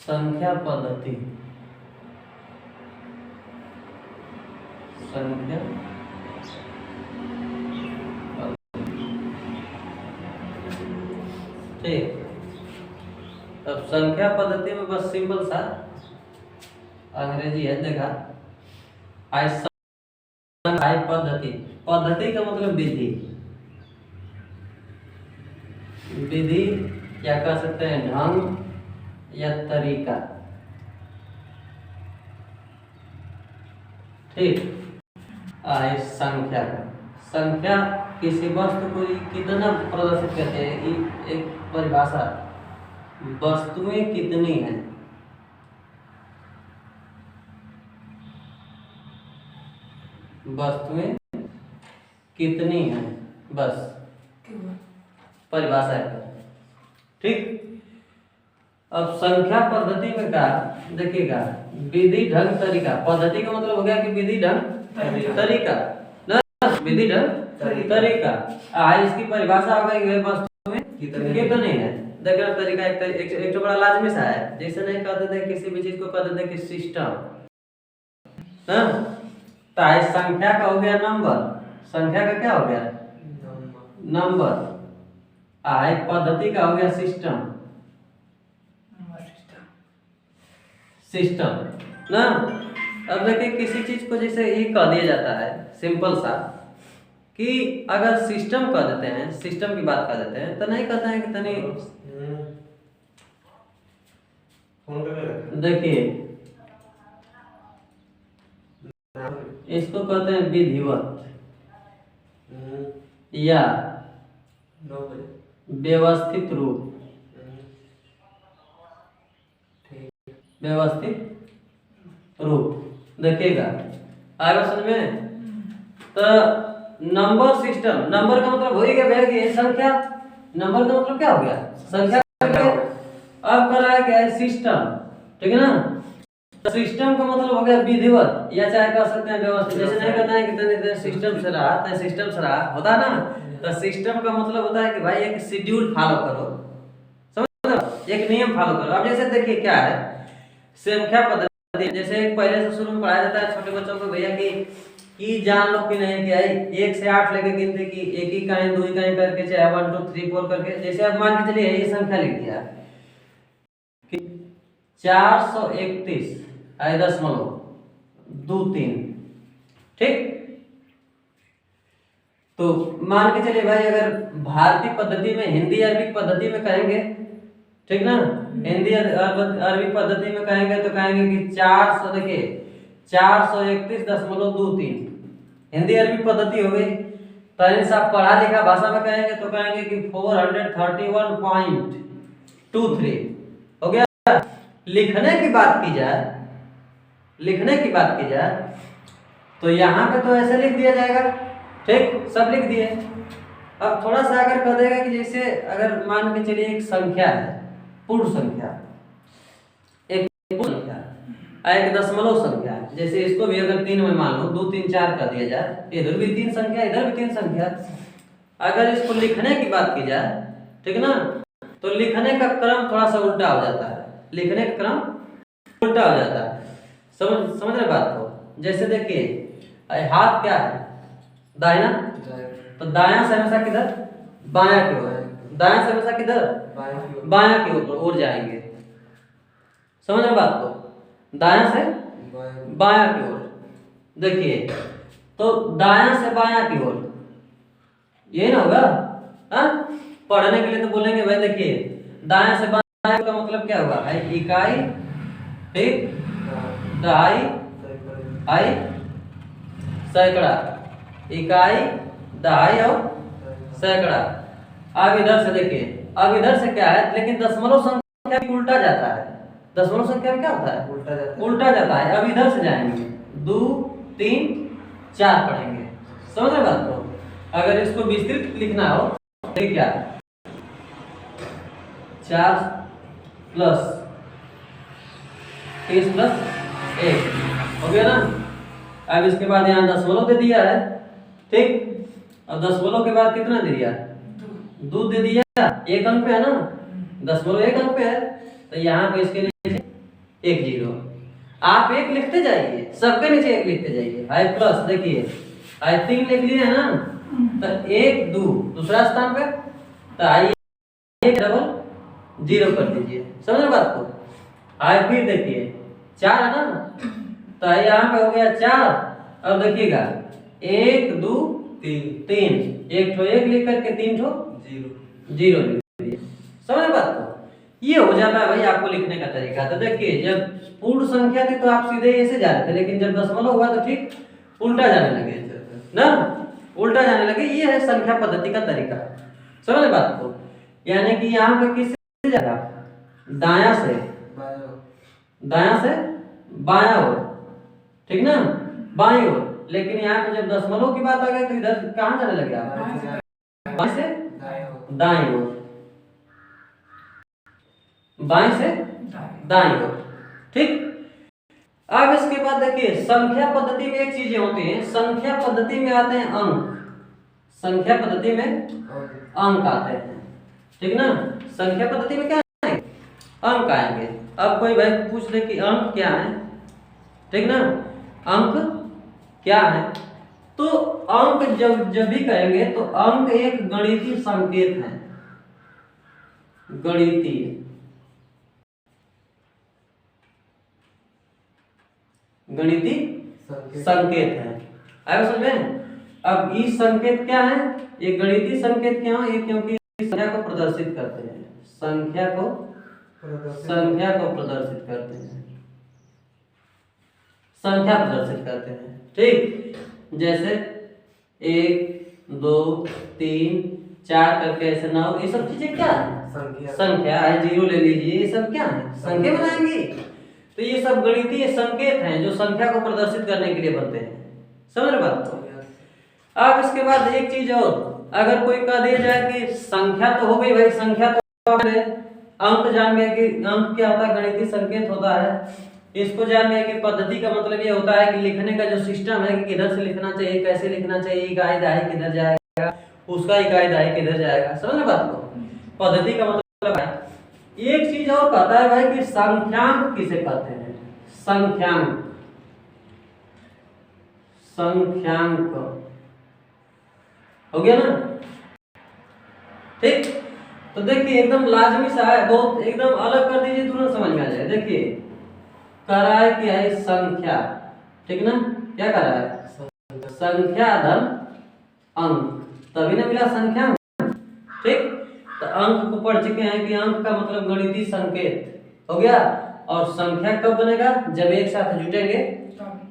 संख्या पद्धति, संख्या ठीक। अब संख्या पद्धति में बस सिंपल सा अंग्रेजी है, देखा आई पद्धति। पद्धति का मतलब विधि, विधि या कह सकते हैं ढंग या तरीका, ठीक। संख्या का, संख्या किसी वस्तु को कितना प्रदर्शित करते हैं, एक परिभाषा, वस्तुएं कितनी हैं, वस्तुएं कितनी हैं, बस परिभाषा है, ठीक। अब संख्या पद्धति में क्या देखिएगा, विधि ढंग तरीका। पद्धति का मतलब हो गया कि विधि ढंग तरीका ना, विधि ढंग तरीका। इसकी परिभाषा होगा कि वस्तु में कितने हैं। देखना तरीका एक तो बड़ा लाजमी सा है, जैसे नहीं कहते थे किसी भी चीज को कहते थे कि सिस्टम, तो संख्या का हो गया नंबर, संख्या का क्या हो गया नंबर। पद्धति का हो गया सिस्टम, सिस्टम ना। अब देखिए किसी चीज को जैसे ये कह दिया जाता है सिंपल सा कि अगर सिस्टम कह देते हैं, सिस्टम की बात कर देते हैं, तो नहीं कहते हैं कि तनी देखिए इसको कहते हैं विधिवत या व्यवस्थित रूप, व्यवस्थित रूप। देखिएगा आगे समझ में। तो नंबर सिस्टम, नंबर का मतलब हो ही गया भैया कि संख्या, नंबर का मतलब क्या हो गया संख्या। अब कर रहा है क्या है सिस्टम, ठीक है ना। तो सिस्टम का मतलब हो गया विधिवत या चाहे कह सकते हैं व्यवस्थित। जैसे नहीं कहते हैं कि सिस्टम से रहा तो सिस्टम से रहा होता ना, तो सिस्टम का मतलब होता है कि भाई एक शेड्यूल फॉलो करो, समझ लो, एक नियम फॉलो करो। अब जैसे देखिए क्या है संख्या पद्धति, जैसे पहले से शुरू में पढ़ाया जाता है छोटे बच्चों को भैया कि जान लो कि नहीं कि 1 से 8 लेके गिनते कि 1 इकाई 2 इकाई करके चाहे 1 2 3 4 करके। जैसे अब मान के चलिए ये संख्या लिख दिया कि 431 दशमलव 23, ठीक। तो मान के चलिए भाई अगर भारतीय पद्धति में, हिंदी अरबी पद्धति में कहेंगे, ठीक ना, हिंदी अरबी पद्धति में कहेंगे तो कहेंगे कि 400, देखिए 431.23 हिंदी अरबी पद्धति हो गई। तो साहब पढ़ा लिखा भाषा में कहेंगे तो कहेंगे कि 431.23 हो गया। लिखने की बात की जाए, लिखने की बात की जाए तो यहाँ पे तो ऐसे लिख दिया जाएगा, ठीक, सब लिख दिए। अब थोड़ा सा अगर कह देगा कि जैसे अगर मान के चलिए एक संख्या है, पूर्ण संख्या, एक पूर्ण संख्या, एक दशमलव संख्या, जैसे इसको भी अगर 3 में मान लो 2 3 4 कर दिया जाए, इधर भी 3 संख्या इधर भी 3 संख्या। अगर इसको लिखने की बात की जाए, ठीक ना, तो लिखने का क्रम थोड़ा सा उल्टा हो जाता है, लिखने का क्रम उल्टा हो जाता है। समझ रहे बात को। जैसे देखिए हाथ क्या है दाहिना, तो दायां से हमेशा किधर बायां की ओर, दायां से हमेशा किधर बायां की ओर जाएंगे। समझ रहे बात को, दायां से बायां की ओर। देखिए तो दायां से बायां की ओर ये ना होगा, पढ़ने के लिए तो बोलेंगे भाई देखिए दायां से बायां का मतलब क्या होगा, इकाई, ठीक, दहाई, आई, सैकड़ा, इकाई, दहाई और सैकड़ा। अब इधर से देखिए, अब इधर से क्या है, लेकिन दशमलव संख्या उल्टा जाता है, दशमलव संख्या में क्या होता है उल्टा जाता है। अब इधर से जाएंगे 2 3 4 पढ़ेंगे, समझ रहे बात को। अगर इसको विस्तृत लिखना हो तो क्या 4 प्लस 30 प्लस 1 हो गया ना। अब इसके बाद यहाँ दशमलव दे दिया है, ठीक। अब दशमलव के बाद कितना दे दिया, 2 दे दिया, 1 अंक पे है ना, दशमलव 1 अंक पे है, तो यहाँ पे इसके लिए एक जीरो। आप एक लिखते जाइए, सबके नीचे एक लिखते जाइए। आई प्लस, देखिए आई 3 लिख लिए है ना, तो 1 2 दूसरा स्थान पे, तो आई एक डबल जीरो कर दीजिए। समझ रहे बात को? आई फिर देखिए 4 है ना, तो यहाँ पे हो गया 4। अब देखिएगा 1 2 3, एक ठो एक लिख करके 3 ठो जीरो लिख दीजिए। समझ बात को? ये हो जाता है भाई आपको लिखने का तरीका। तो देखिए जब पूर्ण संख्या थी तो आप सीधे ऐसे जा रहे थे, लेकिन जब दशमलव हुआ तो ठीक उल्टा जाने लगे ना, उल्टा जाने लगे। ये है संख्या पद्धति का तरीका। समझ बात को? यानी कि यहाँ पे किससे जाएगा, दाया से बाया ओर, ठीक ना, बाई ओर। लेकिन यहाँ पे जब दशमलव की बात आ गई तो इधर कहाँ जाने लगे आप, बाएं से दाई ओर, बाएं से दाई ओर। ठीक। अब इसके बाद देखिए संख्या पद्धति में एक चीजें होती हैं। संख्या पद्धति में आते हैं अंक, संख्या पद्धति में अंक आते हैं, ठीक ना। संख्या पद्धति में क्या है, अंक आएंगे। अब कोई भाई पूछ ले कि अंक क्या है, ठीक ना, अंक क्या है, तो अंक जब भी कहेंगे तो अंक एक गणितीय संकेत है, गणितीय संकेत है। आया समझ में? अब इस संकेत क्या है, ये गणितीय संकेत क्या है, ये क्योंकि संख्या को प्रदर्शित करते हैं, संख्या को प्रदर्शित करते हैं, संख्या प्रदर्शित करते हैं। ठीक, जैसे 1 2 3 4 करके ऐसे 9, ये सब चीजें क्या है, संख्या है। 0 ले लीजिए, ये सब क्या है, संख्या बनाएंगे। तो ये सब गणितीय संकेत हैं जो संख्या को प्रदर्शित करने के लिए बनते हैं। समझ रहे बात को? अब इसके बाद एक चीज और, अगर कोई कह दिया जाए कि संख्या तो हो गई भाई, संख्या तो अंक जान गए कि अंक क्या होता है, गणितीय संकेत होता है। इसको जान गए कि पद्धति का मतलब ये होता है कि लिखने का जो सिस्टम है कि किधर से लिखना चाहिए, कैसे लिखना चाहिए, इकाई दहाई किधर जाएगा, उसका इकाई दहाई किधर जाएगा। समझ रहे बात को? पद्धति का मतलब है। एक चीज और कहता है भाई कि संख्यांक किसे कहते हैं, संख्यांक हो गया ना। ठीक, तो देखिए एकदम लाजमी सा है, बहुत एकदम अलग कर दीजिए, तुरंत समझ में आ जाए। देखिए कह रहा है कि है संख्या, ठीक ना, क्या कह रहा है, संख्या धन अंक, तभी ना मिला संख्या। ठीक, तो अंक को पढ़ चुके हैं कि अंक का मतलब गणितीय संकेत हो गया। और संख्या कब बनेगा, जब एक साथ जुटेंगे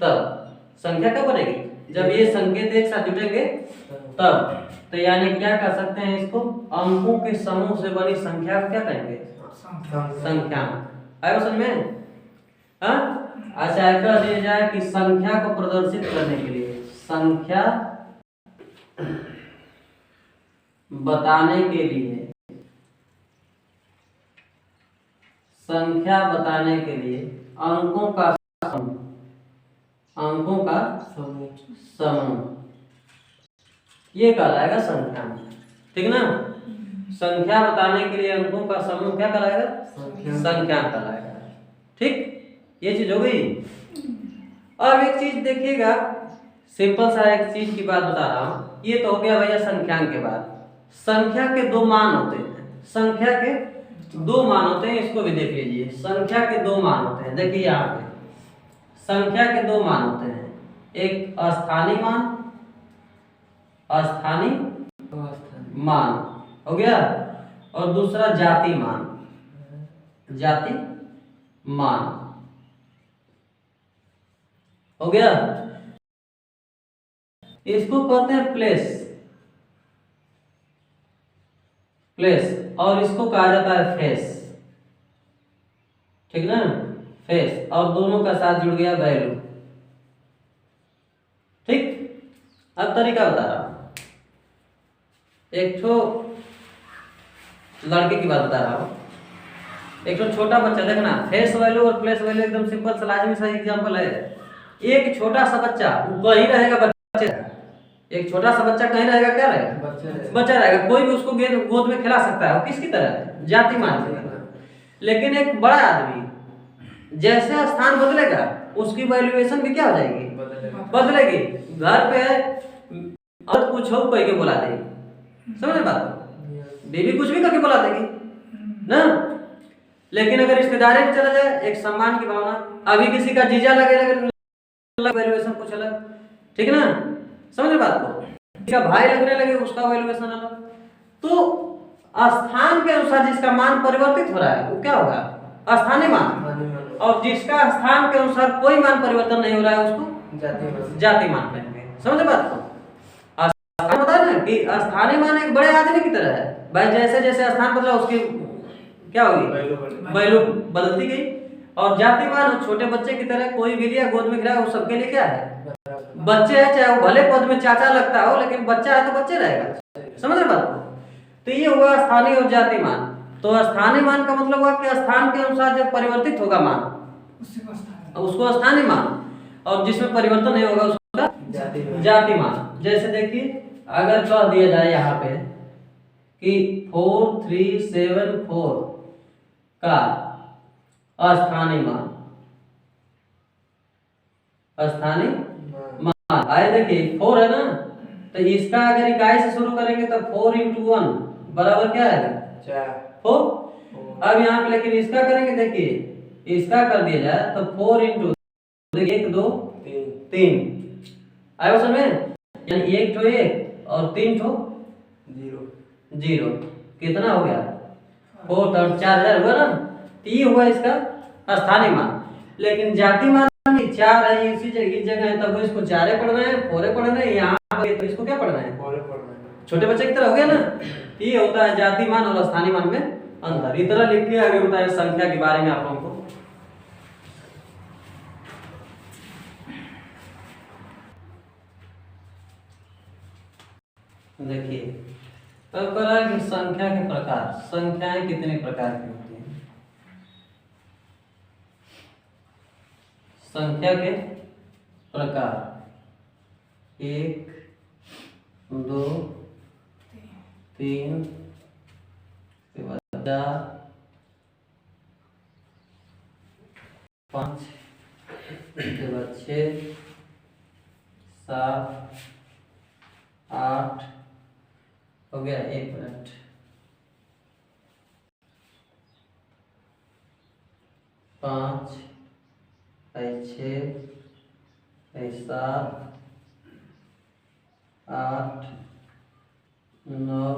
तब। संख्या कब बनेगी, जब ये संकेत एक साथ जुटेंगे तब। तो यानी क्या कह सकते हैं इसको, अंकों के समूह से बनी संख्या को क्या कहेंगे, संख्या। आया समझ में? हाँ, अच्छा कह दिया जाए कि संख्या को प्रदर्शित करने के लिए, संख्या बताने के लिए, संख्या बताने के लिए अंकों का समूह ये कहलाएगा संख्या। ठीक ना, संख्या बताने के लिए अंकों का समूह क्या कहलाएगा, संख्या कहलाएगा। ठीक, ये चीज हो गई। अब एक चीज देखिएगा, सिंपल सा एक चीज की बात बता रहा हूं। ये तो हो गया भैया संख्यांक के बाद। संख्या के दो मान होते हैं, संख्या के दो मान होते हैं, इसको भी देख लीजिए। संख्या के दो मान होते हैं, देखिए यहाँ पे संख्या के दो मान होते हैं, एक अस्थानी मान, अस्थानी मान हो गया, और दूसरा जाति मान, जाति मान हो गया। इसको कहते हैं प्लेस, प्लेस, और इसको कहा जाता है फेस। ठीक ना, फेस, और दोनों का साथ जुड़ गया वैल्यू। ठीक, अब तरीका बता रहा हूं। एक तो लड़के की बात बता रहा हूं, एक तो छोटा बच्चा, देखना फेस वैल्यू और प्लेस वैल्यू एकदम सिंपल सा लाजमी सा एग्जांपल है। एक छोटा सा बच्चा वही रहेगा, बच्चे, एक छोटा सा बच्चा कहीं रहेगा, क्या रहेगा, बच्चा रहेगा। कोई भी उसको गोद में खिला सकता है, वो किसकी तरह है, जाति मान की तरह। लेकिन एक बड़ा आदमी जैसे स्थान बदलेगा उसकी वैल्यूएशन भी क्या हो जाएगी, बदलेगी। घर पे और कुछ हो कह के बुला देगी, समझ रहे बात को, बीवी कुछ भी करके बुला देगी ना। लेकिन अगर रिश्तेदारी में चला जाए, एक सम्मान की भावना, अभी किसी का जीजा लगे वैल्यूएशन कुछ अलग, ठीक है ना, समझ रहे बात को, किसी का भाई लगने लगे उसका वैल्यूएशन अलग। तो स्थान के अनुसार जिसका मान परिवर्तित हो रहा है वो क्या होगा, स्थानीय मान, और जिसका स्थान के अनुसार कोई मान परिवर्तन नहीं हो रहा है उसको जाति मान कहेंगे, समझ बात को। बता ना कि स्थानीय मान एक बड़े आदमी की तरह है भाई, जैसे जैसे स्थान बदला उसकी क्या होगी, वैल्यू बदलती गई। और जाति मान छोटे बच्चे की तरह, कोई भी लिया गोद में गिरा वो सबके लिए क्या है, बच्चे है, चाहे वो भले पद में चाचा लगता हो लेकिन बच्चा है तो बच्चे रहेगा, समझ रहे बात को। तो ये हुआ स्थानीय और जाति मान। तो स्थानीय मान का मतलब हुआ कि स्थान के अनुसार जब परिवर्तित होगा मान उसको स्थानीय मान, और जिसमें परिवर्तन नहीं होगा उसका जाति मान। जैसे देखिए अगर कह दिया जाए यहाँ पे कि 4374 का स्थानीय मान, स्थानीय मान आए, देखिए 4 है ना, तो इसका अगर इकाई से शुरू करेंगे तो 4 × 1 बराबर क्या आएगा, 4। अब यहाँ पे लेकिन इसका करेंगे, देखिए इसका कर दिया जाए तो 4 × 1 2 3 आए समझ में, यानी 1 ठो 1 और 3 ठो 0, कितना हो गया 4 और 4000 हुआ ना। तो ये हुआ इसका स्थानीय मान। लेकिन जाति मान 4 है इसी जगह है, तब इसको 4 पढ़ना है, 4 पढ़ना है, यहाँ तो इसको क्या पढ़ना है, छोटे बच्चे की तरह हो गया ना। ये होता है जाति मान और स्थानीय मान में अंतर। इतना लिख के आगे होता है संख्या के बारे में आप लोगों को। देखिए अब करा कि संख्या के प्रकार, संख्याएं कितने प्रकार की होती हैं। संख्या के प्रकार 1 2 3 4 5 6 7 8 हो गया, 1 मिनट, 5 6 7 8 9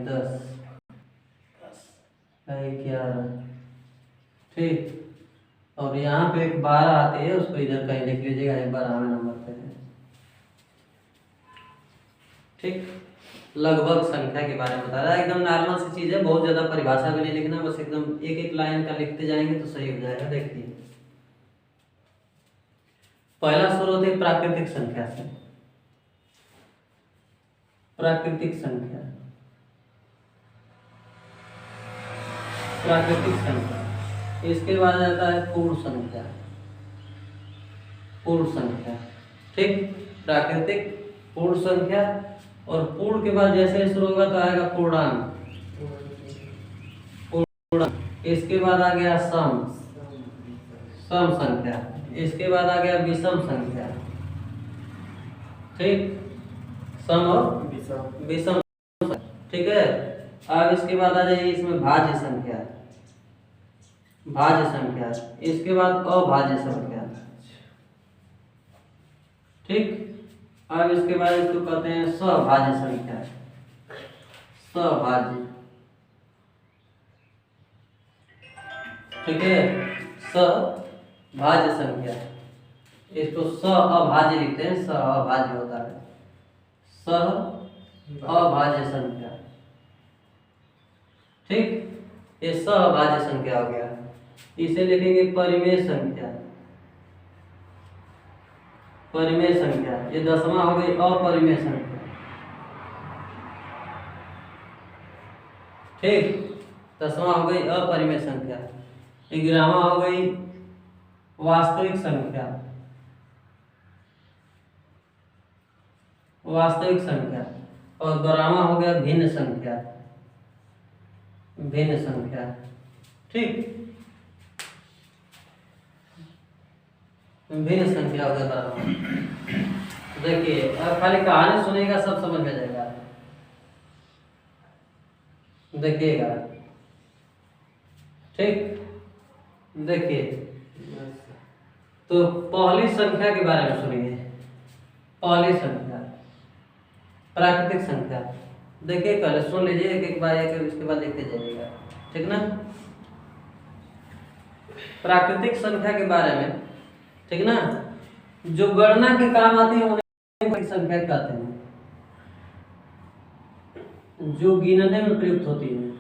10 11, ठीक। और यहाँ पे एक 12 आती है, उसको इधर कहीं लिख लीजिएगा, 12वें नंबर पे है, ठीक। लगभग संख्या के बारे में बता रहा है, एकदम नॉर्मल सी चीज है, बहुत ज्यादा परिभाषा भी नहीं लिखना, बस एकदम एक एक लाइन का लिखते जाएंगे तो सही हो जाएगा। देखिए पहला शुरू होती है प्राकृतिक संख्या से, प्राकृतिक संख्या, प्राकृतिक संख्या। इसके बाद आता है पूर्ण संख्या, पूर्ण संख्या, ठीक। प्राकृतिक, पूर्ण संख्या, और पूर्ण के बाद जैसे शुरू होगा तो आएगा पूर्णांक, पूर्णांक। इसके बाद आ गया सम, सम संख्या। इसके बाद आ गया विषम संख्या, ठीक, सम और विषम, ठीक है। अब इसके बाद आ जाइए इसमें भाज्य संख्या, भाज्य संख्या। इसके बाद अभाज्य संख्या, ठीक। अब इसके बाद इसको कहते हैं सभाज्य संख्या, सभाज्य, ठीक है, सभाज्य संख्या। इसको स अभाज्य लिखते हैं, स अभाज्य होता है, स अभाज्य संख्या, ठीक। ये सभाज्य संख्या हो गया। इसे लिखेंगे परिमेय संख्या, परिमेय संख्या। ये 10वां हो गई अपरिमेय संख्या, ठीक। 10वां हो गई अपरिमेय संख्या। 11वां हो गई वास्तविक संख्या, वास्तविक संख्या। और 12वां हो गया भिन्न संख्या, भिन्न संख्या, ठीक, भिन्न संख्या हो गया बराबर। देखिए अब खाली कहानी सुनेगा सब समझ में जाएगा। देखिएगा, ठीक, देखिए तो पहली संख्या के बारे में सुनिए। पहली संख्या प्राकृतिक संख्या, देखिए पहले सुन लीजिए एक एक बार, एक इसके बाद देखते जाइएगा, ठीक ना। प्राकृतिक संख्या के बारे में, ठीक ना, जो गणना के काम आती है उन्हें संख्या कहते हैं, जो गिनने में प्रयुक्त होती है।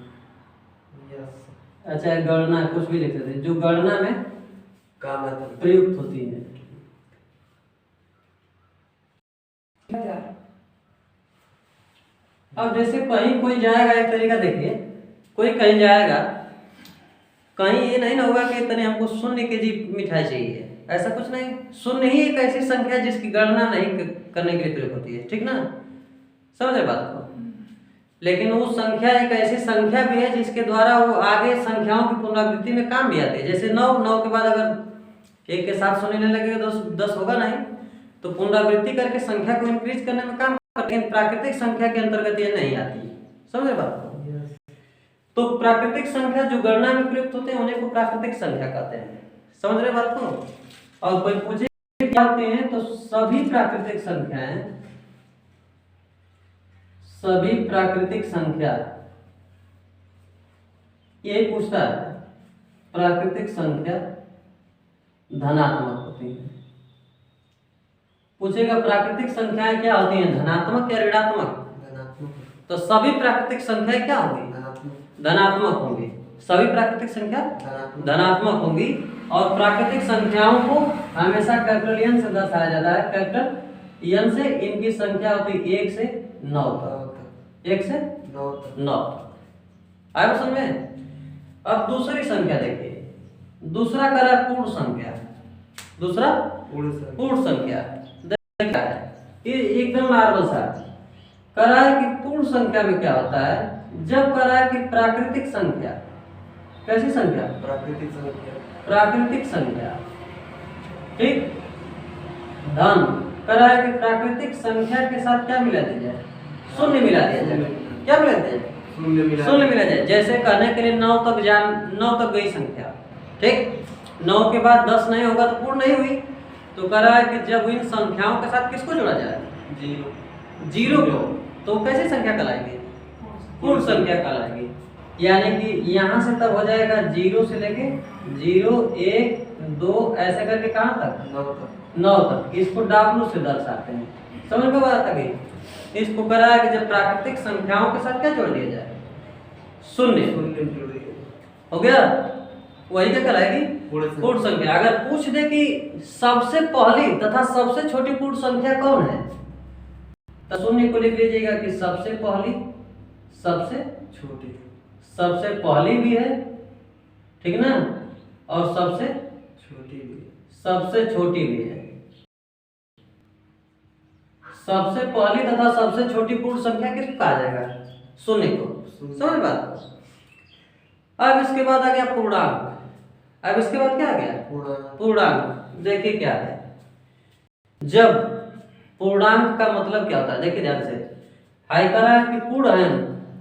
अच्छा गणना कुछ भी लिख देते, जो गणना में काम प्रयुक्त होती है। अब जैसे कहीं कोई जाएगा, एक तरीका देखिए, कोई कहीं जाएगा, कहीं ये नहीं ना होगा कि इतने हमको शून्य के जी मिठाई चाहिए, ऐसा कुछ नहीं। शून्य ही एक ऐसी संख्या जिसकी गणना नहीं करने के लिए प्रयोग होती है, ठीक ना, समझे बात को। लेकिन वो संख्या एक ऐसी संख्या भी है जिसके द्वारा वो आगे संख्याओं की पुनरावृत्ति में काम भी आती है। जैसे 9, 9 के बाद अगर एक के साथ शून्य लगेगा तो 10 होगा नहीं, तो पुनरावृत्ति करके संख्या को इंक्रीज करने में काम, लेकिन प्राकृतिक संख्या के अंतर्गत ये नहीं आती, समझे बात को। तो प्राकृतिक संख्या जो गणना में प्रयुक्त होते हैं उन्हें को प्राकृतिक संख्या कहते हैं, समझ रहे बात को। और कोई पूछे क्या होते हैं, तो सभी प्राकृतिक संख्याएं, सभी प्राकृतिक संख्या, यही पूछता है, प्राकृतिक संख्या धनात्मक होती है। पूछेगा प्राकृतिक संख्याएं क्या होती हैं, धनात्मक या ऋणात्मक। तो सभी प्राकृतिक संख्याएं क्या होंगी, धनात्मक होंगी। सभी प्राकृतिक संख्या धनात्मक होंगी। और प्राकृतिक संख्याओं को हमेशा कैपिटल एन से दर्शाया जाता है। कैपिटल एन से इनकी संख्या होती है 1 से 9 तक, 1 से 9 तक। आया समझ में। अब दूसरी संख्या देखिए, दूसरा करा पूर्ण संख्या, दूसरा पूर्ण संख्या देखा है, ये एकदम नॉर्मल सा करा है कि पूर्ण संख्या में क्या होता है, जब करा है कि प्राकृतिक संख्या, कैसी संख्या, प्राकृतिक संख्या, प्राकृतिक संख्या, ठीक, धन करा है कि प्राकृतिक संख्या के साथ क्या मिला दिया जाए, शून्य मिला दिया जाए। क्या मिला दिया जाए, शून्य मिला जाए। जैसे कहने के लिए 9 तक गई संख्या, ठीक, 9 के बाद 10 नहीं होगा तो पूर्ण नहीं हुई। तो कह रहा है कि जब इन संख्याओं के साथ किसको जोड़ा जाए, जीरो को, तो कैसी संख्या कहलाएगी, पूर्ण संख्या कहलाएगी। यानी कि यहाँ से तब हो जाएगा 0 से लेके 0, 1, 2 ऐसे करके कहाँ तक, 9 तक। इसको W से दर्शाते हैं, समझ में बात आ गई। इसको कह रहा है कि जब प्राकृतिक संख्याओं के साथ क्या जोड़ दिया जाए, शून्य हो गया, वही क्या कहलाएगी, पूर्ण संख्या। अगर पूछ दे कि सबसे पहली तथा सबसे छोटी पूर्ण संख्या कौन है, तो शून्य को लिख लीजिएगा कि सबसे पहली, सबसे छोटी, सबसे पहली भी है, ठीक ना, और सबसे छोटी भी है, सबसे छोटी भी है। सबसे पहली तथा सबसे छोटी पूर्ण संख्या किसको कहा जाएगा, शून्य को, समझ बात। अब इसके बाद आ गया पूर्णांक। अब इसके बाद क्या आ गया, पूर्णांक। देखिए क्या है, जब पूर्णांक का मतलब क्या होता है, देखिए ध्यान से, हाई करा कि पूर्ण है,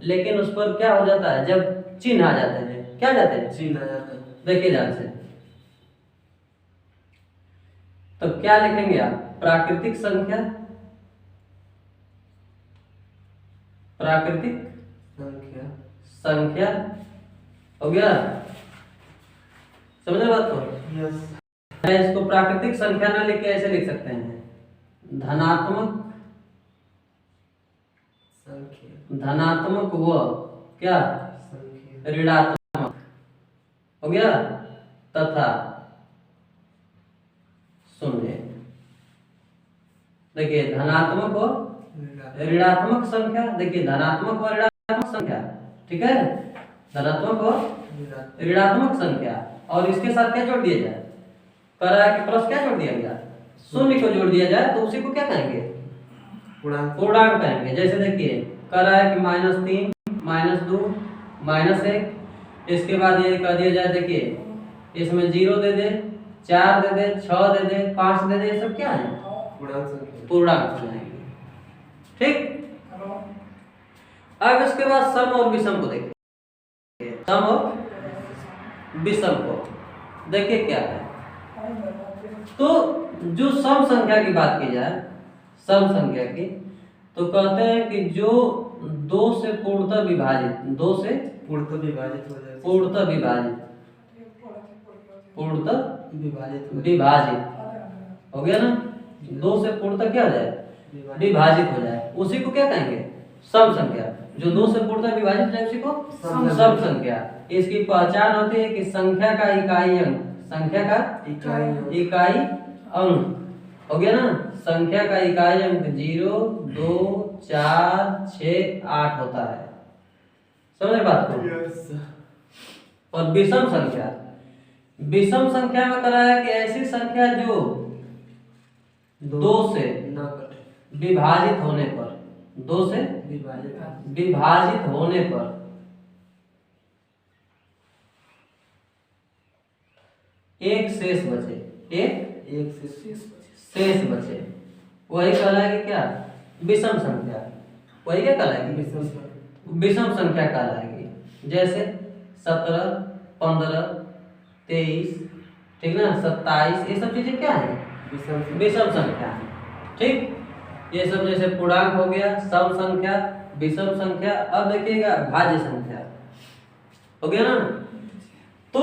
लेकिन उस पर क्या हो जाता है, जब चिन्ह आ जाते हैं, क्या जाते हैं, चिन्ह आ जाते हैं। देखिए ध्यान से, तो क्या लिखेंगे आप, प्राकृतिक संख्या, प्राकृतिक संख्या हो गया, समझ बात को। इसको प्राकृतिक संख्या ना लिख के ऐसे लिख सकते हैं, धनात्मक संख्या, धनात्मक व क्या ऋणात्मक हो गया, तथा शून्य। देखिए धनात्मक व ऋणात्मक संख्या, देखिए धनात्मक व ऋणात्मक संख्या, ठीक है, धनात्मक व ऋणात्मक संख्या। और इसके साथ क्या जोड़ दिया जाए, कह रहा है कि प्लस क्या जोड़ दिया गया, शून्य को जोड़ दिया जाए, तो उसी को क्या कहेंगे, पूर्णांक कहेंगे। जैसे देखिए कह रहा है कि -3, -2, -1, इसके बाद ये कह दिया जाए, देखिए इसमें 0 दे दे, 4 दे दे, 6 दे दे, 5 दे दे, ये सब क्या है? पूर्णांक हो जाएंगे। ठीक। अब इसके बाद सम और विषम को देखिए, सम और विषम को देखिए क्या है। तो जो सम संख्या की बात की जाए, सम संख्या की, तो कहते हैं कि जो 2 से पूर्णतः विभाजित, 2 से पूर्णतः विभाजित हो जाए, पूर्णतः विभाजित, पूर्णतः विभाजित हो गया ना। 2 से पूर्णतः क्या हो जाए? विभाजित हो जाए, उसी को क्या कहेंगे? सम संख्या। जो 2 से पूर्णतः विभाजित हो जाए उसी को सम संख्या। इसकी पहचान होती है कि संख्या का इकाई अंक, संख्या का इकाई अंक हो गया ना। संख्या का इकाई अंक 0, 2, 4, 6, 8 होता है। समझ बात को? और विषम संख्या, विषम संख्या में कराया कि ऐसी संख्या जो 2 से विभाजित होने पर, 2 से विभाजित होने पर एक शेष बचे, एक शेष बचे, वही कहलाएगी क्या? विषम संख्या। वही क्या कहलाएगी? विषम संख्या कहलाएगी। जैसे 17, 15, 23, ठीक ना, 27, ये सब चीजें क्या है? विषम संख्या है। ठीक। ये सब जैसे पूर्णांक हो गया, सम संख्या, विषम संख्या। अब देखिएगा भाज्य संख्या हो गया ना। तो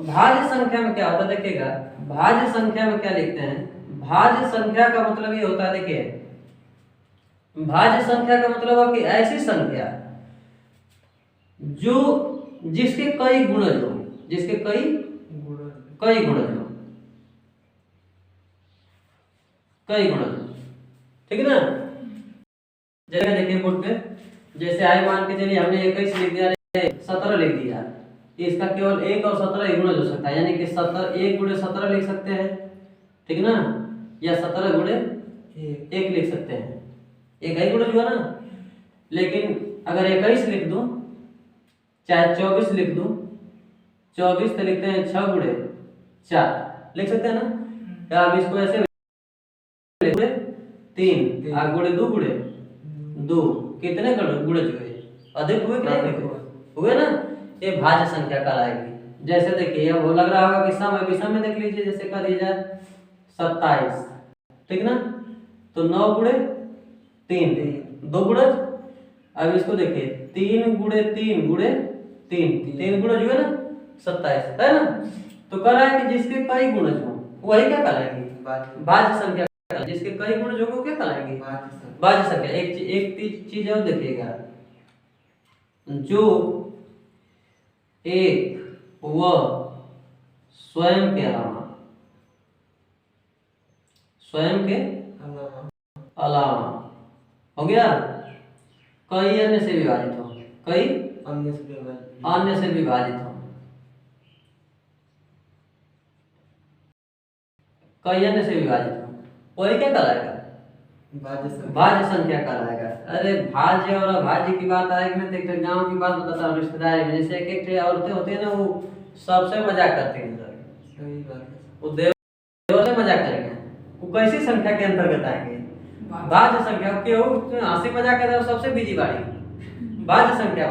भाज्य संख्या में क्या होता है? देखिएगा भाज्य संख्या में क्या लिखते हैं? भाज्य संख्या का मतलब ये होता है, देखिए भाज्य संख्या का मतलब है कि ऐसी संख्या जो जिसके कई गुणज हो, जिसके कई गुणज हो, कई गुणज, ठीक है ना। जैसे देखिए बोर्ड पे, जैसे आए मान के चलिए हमने 21 लिख दिया, 17 लिख दिया, इसका केवल 1 और 17 ही गुणज हो सकता है, यानी कि 1 गुणे 17 लिख सकते हैं, ठीक ना, या 17 गुणे 1 लिख सकते हैं, एक ही गुणज हुआ ना। लेकिन अगर 21 लिख दूं, चाहे 24 लिख दूं, 24 तो लिखते हैं 6 गुणे 4 लिख सकते हैं ना। अब इसको ऐसे 3 और गुणे 2 गुणे 2, कितने गुणज हुए? अधिक हुए कि नहीं हुए ना। ये भाज्य संख्या कहलाएगी। जैसे देखिए अब वो लग रहा होगा कि सम है, विषम में देख लीजिए, जैसे कर दिया जाए 27, ठीक ना, तो 9 गुणे 3, 2 गुणज। अब इसको देखिए 3 गुणे 3 गुणे 3 गुणज हुए ना, 27 है ना। तो कह रहा है कि जिसके कई गुणज हो वही क्या कहलाएगी? भाज्य संख्या। जिसके कई गुणज हो क्या कहलाएगी? भाज्य संख्या। एक चीज और देखिएगा, जो एक व स्वयं के अलावा, स्वयं के अलावा हो गया, कई अन्य से विभाजित हो, कई अन्य से विभाजित हो, कई अन्य से विभाजित हो, वही क्या कहलाएगा? भाज्य संख्या कहलाएगा। अरे भाज्य और अभाज्य की बात आएगी ना, तो एक गाँव की बात बताता हूँ, रिश्तेदारी में जैसे एक औरतें होती है ना, वो सबसे मजाक करती हैं सर, सही बात है। वो देवर से मजाक करेंगे, वो कैसी संख्या के अंतर्गत आएंगे? भाज्य संख्या। क्यों? हंसी मजाक करता है सबसे बिजी बाड़ी, भाज्य संख्या,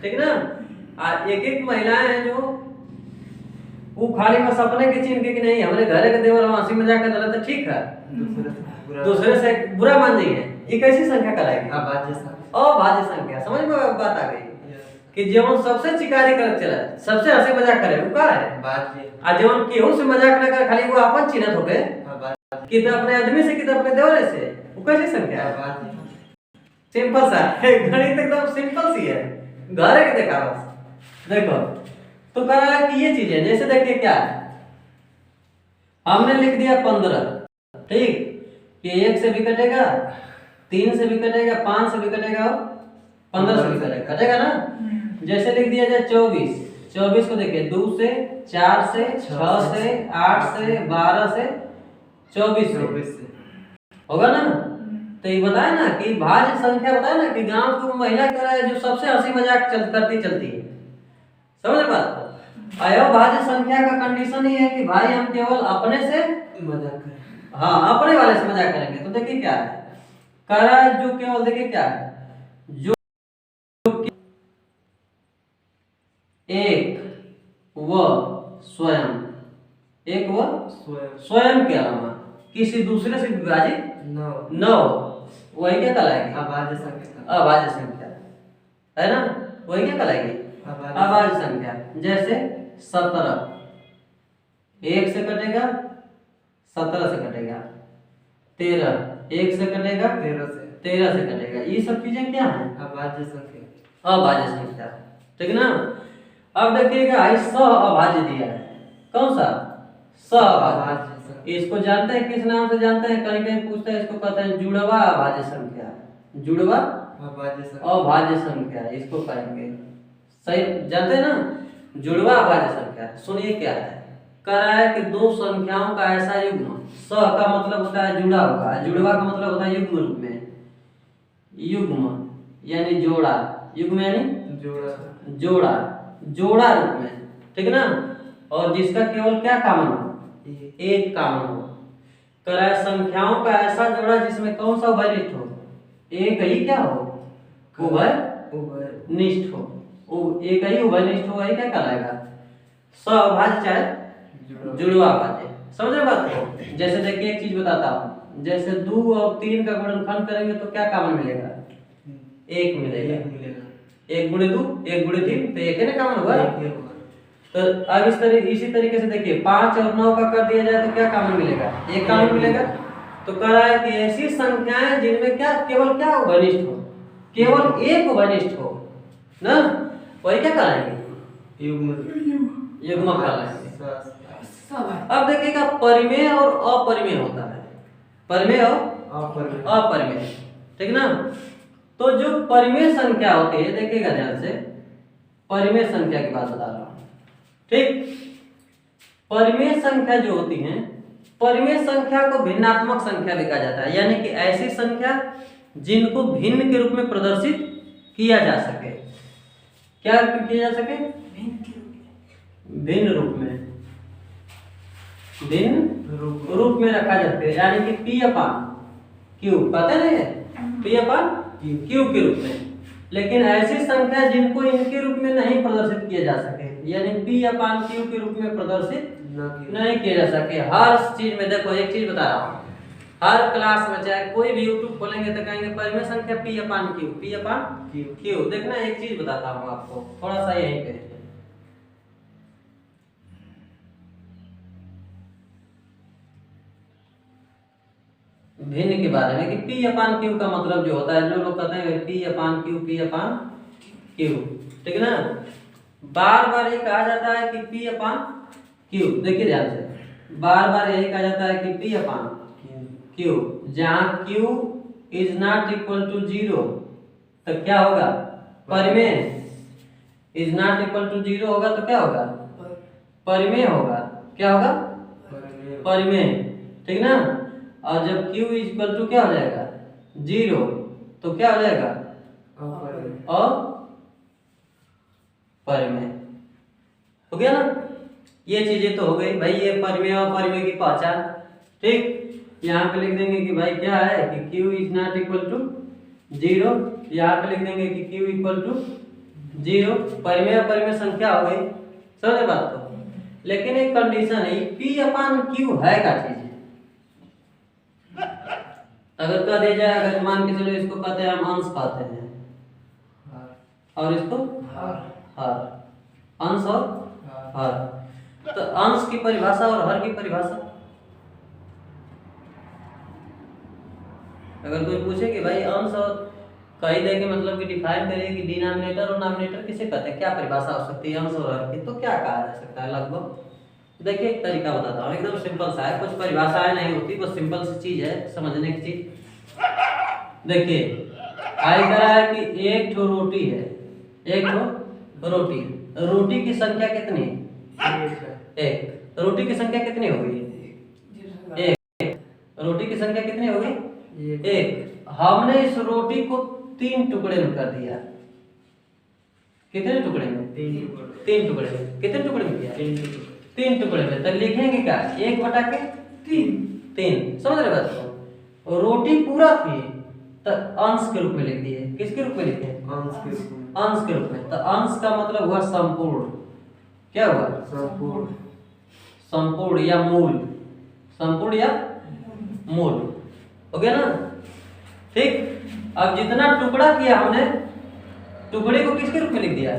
ठीक ना। एक महिलाएं हैं जो वो खाली बस अपने के चिन्ह के कि नहीं हमारे घर के देवर हंसी मजाक कर रहा था, ठीक है, दूसरे से बुरा मान जाइए, ये कैसी संख्या कहलाएगी? अभाज्य संख्या। समझ में बात आ गई कि जीवन सबसे चिकारी कर चला, सबसे हंसी मजाक करे, वो क्या है? भाज्य। जीवन केहू से मजाक न कर, खाली वो अपन चिन्हत हो गए, कि तो अपने आदमी से, कि तो अपने देवर से, वो कैसी संख्या है? सिंपल सा गणित, एकदम सिंपल सी है, घर के देखा बस। देखो तो कह रहा है कि ये चीजें, जैसे देखिए क्या है, हमने लिख दिया 15, ठीक, कि 1 से भी कटेगा, 3 से भी कटेगा, 5 से भी कटेगा, और 15 से भी कटेगा ना। जैसे लिख दिया जाए 24, 24 को देखिए 2 से, 4 से, 6 से, 8 से, 12 से, 24 से होगा ना। तो ये बताए ना कि भाज्य संख्या, बताए ना कि गांव की महिला कह रहा है जो सबसे हंसी मजाक चलती है, समझ बात को। अविभाज्य संख्या का कंडीशन ये है कि भाई हम केवल अपने से मजाक करें। हाँ अपने वाले से मजाक करेंगे। तो देखिए क्या है करा जो केवल देखिए क्या है जो एक व स्वयं एक व स्वयं के अलावा किसी दूसरे से विभाजित न हो वही क्या कहलाएगी अभाज्य संख्या। अभाज्य संख्या है ना वही क्या कहलाएगी अभाज्य संख्या। जैसे 17 एक से कटेगा 17 से कटेगा 13 एक से कटेगा 13 से कटेगा। ये सब चीजें क्या है अभाज्य संख्या। अभाज्य संख्या ठीक ना। अब देखिएगा सह अभाज्य दिया है कौन सा सह अभाज्य। इसको जानते हैं किस नाम से जानते हैं कहीं कहीं पूछते हैं इसको कहते हैं जुड़वा अभाज्य संख्या। जुड़वा अभाज्य संख्या इसको कहेंगे सही जानते हैं ना जुड़वा अभाज्य संख्या। सुनिए क्या है कह रहा है कि दो संख्याओं का ऐसा युग्म सह का मतलब होता है जुड़ा हुआ जुड़वा का मतलब होता है युग्म रूप में युग्म यानी जोड़ा युग्म यानी जोड़ा जोड़ा रूप में ठीक ना। और जिसका केवल क्या कामन हो एक कामन हो। कह रहा है संख्याओं का ऐसा जोड़ा जिसमें कौन सा उभयनिष्ठ हो एक ही क्या हो उभयनिष्ठ हो एक ही उभयनिष्ठ हो वही क्या कहलाएगा सहअभाज्य चाहे जुड़वा अभाज्य। समझ रहे बात को। जैसे देखिए एक चीज बताता हूँ जैसे 2 और 3 का गुणनखंड करेंगे तो क्या कामन मिलेगा एक मिलेगा 1 गुणे 2 1 गुणे 3 तो एक है ना कामन होगा। तो अब इसी तरीके से देखिए 5 और 9 का कर दिया जाए तो क्या कामन मिलेगा एक कामन मिलेगा। तो कह रहा है कि ऐसी संख्याएं जिनमें क्या केवल क्या उभयनिष्ठ हो केवल एक उभयनिष्ठ हो ना वही क्या कहलाएंगे युग्म कहलाएंगे। अब देखिएगा परिमेय और अपरिमेय होता है परिमेय और अपरिमेय ठीक ना। तो जो परिमेय संख्या होती है देखिएगा ध्यान से परिमेय संख्या की बात बता रहा हूं ठीक। परिमेय संख्या जो होती है परिमेय संख्या को भिन्नात्मक संख्या भी कहा जाता है यानी कि ऐसी संख्या जिनको भिन्न के रूप में प्रदर्शित किया जा सके। क्या किया जा सके भिन्न रूप में भिन्न रूप में रखा जाता है यानी कि P अपान Q पता नहीं है P अपान Q के रूप में। लेकिन ऐसी संख्या जिनको इनके रूप में नहीं प्रदर्शित किया जा सके यानी P अपान Q के रूप में प्रदर्शित नहीं किया जा सके। हर चीज में देखो एक चीज बता रहा हूँ हर क्लास में चाहे कोई भी यूट्यूब खोलेंगे तो कहेंगे परिमेय संख्या P अपान Q देखना एक चीज बताता हूँ आपको थोड़ा सा यहीं पे भिन्न के बारे में कि P अपान Q का मतलब जो होता है जो लोग कहते हैं P अपान Q ठीक ना। बार बार ये कहा जाता है कि P अपान Q देखिए ध्यान से बार बार यही कहा जाता है कि P अपान Q जहाँ Q is not equal to 0 तो क्या होगा परिमेय इज नॉट इक्वल टू 0 होगा तो क्या होगा परिमेय होगा क्या होगा परिमेय ठीक ना। और जब Q इक्वल टू क्या हो जाएगा 0 तो क्या हो जाएगा परिमेय हो गया ना। ये चीजें तो हो गई भाई ये परिमेय और परिमेय की पहचान ठीक। यहाँ पे लिख देंगे कि भाई क्या है कि Q is not equal to 0 यहाँ पे लिख देंगे कि Q इक्वल टू 0 परिमेय और परिमेय संख्या हो गई समझे बात को। लेकिन एक कंडीशन है P अपान Q है क्या चीज अगर कह दिया जाए अगर मान के चलो इसको कहते हैं हम अंश कहते हैं और इसको हर अंश और हर। तो अंश की परिभाषा और हर की परिभाषा अगर कोई पूछे कि भाई अंश और कही दे के मतलब कि डिफाइन करिए कि डिनोमिनेटर और नॉमिनेटर किसे कहते हैं क्या परिभाषा हो सकती है अंश और हर की तो क्या कहा जा सकता है लगभग। देखिए एक तरीका बताता हूँ एकदम सिंपल सा है कुछ परिभाषाएं नहीं होती बस सिंपल सी चीज है समझने की चीज। देखिए आई कह रहा है कि एक ठो रोटी है एक ठो रोटी की संख्या कितनी एक रोटी की संख्या कितनी होगी एक रोटी की संख्या कितनी होगी एक। हमने इस रोटी को 3 टुकड़े में कर दिया कितने टुकड़े में? 3 टुकड़े में। कितने टुकड़े में किया? 3 टुकड़े में। तो लिखेंगे क्या? 1/3। समझ रहे बात को? रोटी पूरा थी तो अंश के रूप में लिख दिए। किसके रूप में लिखे? अंश के रूप में। तो अंश का मतलब हुआ संपूर्ण। क्या हुआ? संपूर्ण या मूल। संपूर्ण या मूल हो गया ना? ठीक। अब जितना टुकड़ा किया हमने, टुकड़े को किसके रूप में लिख दिया?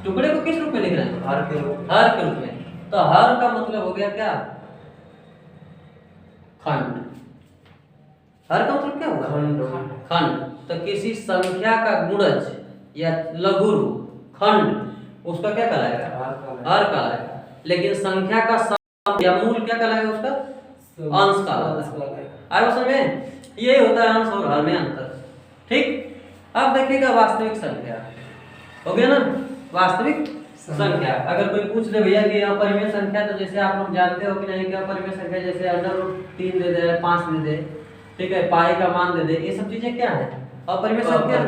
टुकड़े को किस रूप में लिख रहे हैं? हर के रूप में। तो हर का मतलब हो गया क्या? खंड। हर का मतलब क्या हुआ? खंड। तो किसी संख्या का गुणज या लघु रूप खंड उसका क्या कहलाएगा? हर कहलाएगा। लेकिन संख्या का सम या मूल क्या कहलाएगा? उसका अंश कहलाएगा। आगे समझ में? यही होता है अंश और हर में अंतर। ठीक। अब देखिएगा वास्तविक संख्या। हो गया ना? वास्तविक संख्या। अगर कोई पूछ दे भैया कि अपरिमेय संख्या, तो जैसे आप लोग जानते हो कि नहीं कि अपरिमेय संख्या जैसे √3 दे दे, 5 दे दे, ठीक है, पाई का मान दे दे, ये सब चीजें क्या है? अपरिमेय संख्या।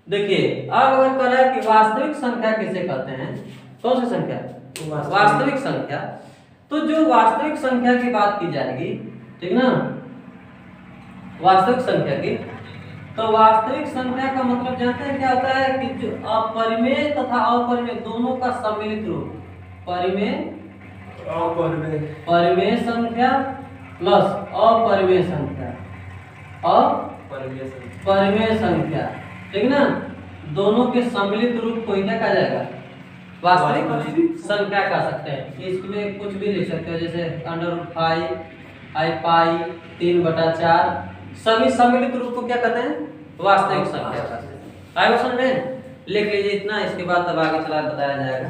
देखिए अब अगर कह रहा है कि वास्तविक संख्या किसे कहते हैं? कौन सी संख्या? वास्तविक संख्या। तो जो वास्तविक संख्या की बात की जाएगी, ठीक ना, वास्तविक संख्या की, तो वास्तविक संख्या का मतलब जानते हैं क्या होता है? कि जो अपरिमेय तथा अपरिमेय दोनों का सम्मिलित रूप, परिमेय संख्या प्लस अपरिमेय संख्या, अपरिमेय संख्या, ठीक ना, दोनों के सम्मिलित रूप को क्या कहा जाएगा? वास्तविक संख्या कह सकते हैं। इसमें कुछ भी लिख सकते हो, जैसे √5 i पाई 3/4, सभी सम्मिलित रूप को क्या कहते हैं? वास्तविक संख्या कहते हैं। आगे समझ में? लिख लीजिए इतना, इसके बाद तब आगे चला बताया जाएगा।